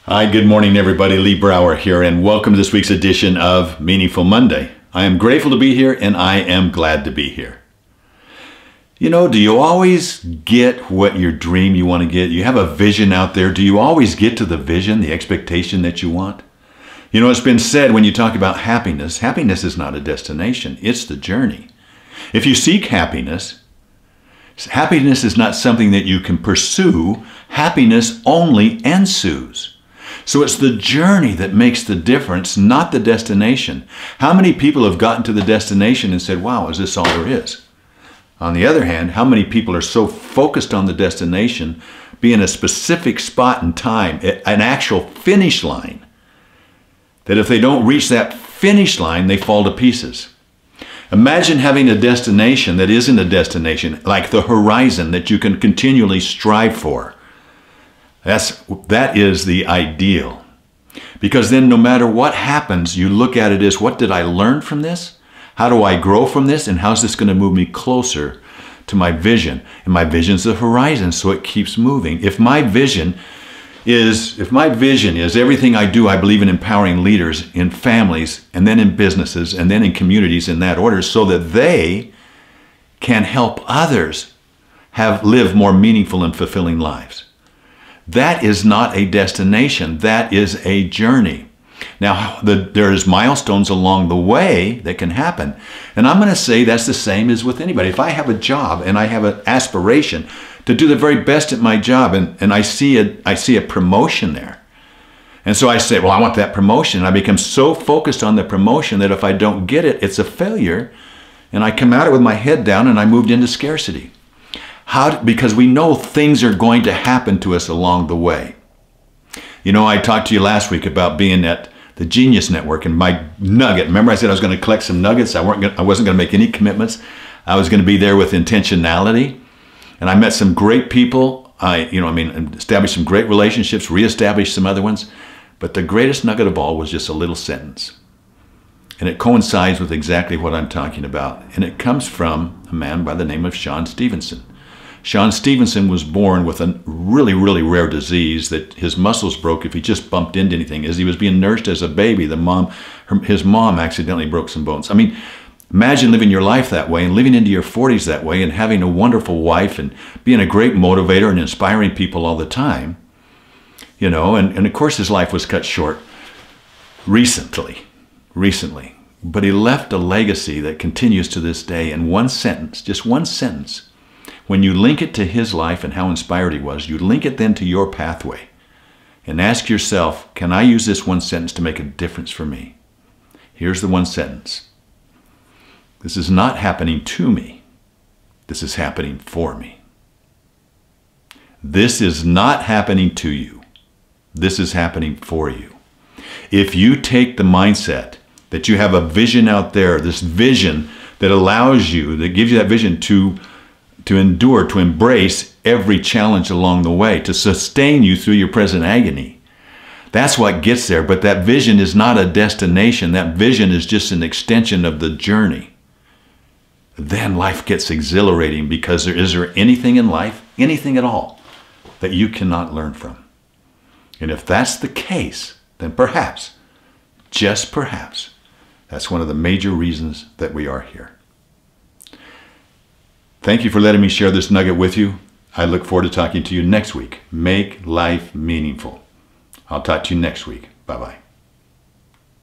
Hi, good morning everybody. Lee Brower here and welcome to this week's edition of Meaningful Monday. I am grateful to be here and I am glad to be here. You know, do you always get what your dream you want to get? You have a vision out there. Do you always get to the vision, the expectation that you want? You know, it's been said when you talk about happiness, happiness is not a destination, it's the journey. If you seek happiness, happiness is not something that you can pursue. Happiness only ensues. So it's the journey that makes the difference, not the destination. How many people have gotten to the destination and said, wow, is this all there is? On the other hand, how many people are so focused on the destination, being a specific spot in time, an actual finish line, that if they don't reach that finish line, they fall to pieces. Imagine having a destination that isn't a destination, like the horizon that you can continually strive for. That is the ideal. Because then no matter what happens, you look at it as, what did I learn from this? How do I grow from this? And how's this going to move me closer to my vision? And my vision is the horizon, so it keeps moving. If my vision is everything I do, I believe in empowering leaders in families, and then in businesses, and then in communities in that order, so that they can help others live more meaningful and fulfilling lives. That is not a destination, that is a journey. Now, there's milestones along the way that can happen. And I'm going to say that's the same as with anybody. If I have a job and I have an aspiration to do the very best at my job, and I see a promotion there. And so I say, well, I want that promotion. And I become so focused on the promotion that if I don't get it, it's a failure. And I come at it with my head down and I moved into scarcity. Because we know things are going to happen to us along the way. You know, I talked to you last week about being at the Genius Network and my nugget. Remember I said I was going to collect some nuggets? I wasn't going to make any commitments. I was going to be there with intentionality. And I met some great people. Established some great relationships, reestablished some other ones. But the greatest nugget of all was just a little sentence. And it coincides with exactly what I'm talking about. And it comes from a man by the name of Stephenson. Stephenson was born with a really, really rare disease that his muscles broke if he just bumped into anything. As he was being nursed as a baby, his mom accidentally broke some bones. I mean, imagine living your life that way and living into your 40s that way and having a wonderful wife and being a great motivator and inspiring people all the time. You know, and of course his life was cut short recently. But he left a legacy that continues to this day in one sentence, just one sentence. When you link it to his life and how inspired he was, you link it then to your pathway and ask yourself, can I use this one sentence to make a difference for me? Here's the one sentence. This is not happening to me. This is happening for me. This is not happening to you. This is happening for you. If you take the mindset that you have a vision out there, this vision that allows you, that gives you that vision to endure, to embrace every challenge along the way, to sustain you through your present agony. That's what gets there, but that vision is not a destination. That vision is just an extension of the journey. Then life gets exhilarating because is there anything in life, anything at all, that you cannot learn from? And if that's the case, then perhaps, just perhaps, that's one of the major reasons that we are here. Thank you for letting me share this nugget with you. I look forward to talking to you next week. Make life meaningful. I'll talk to you next week. Bye-bye.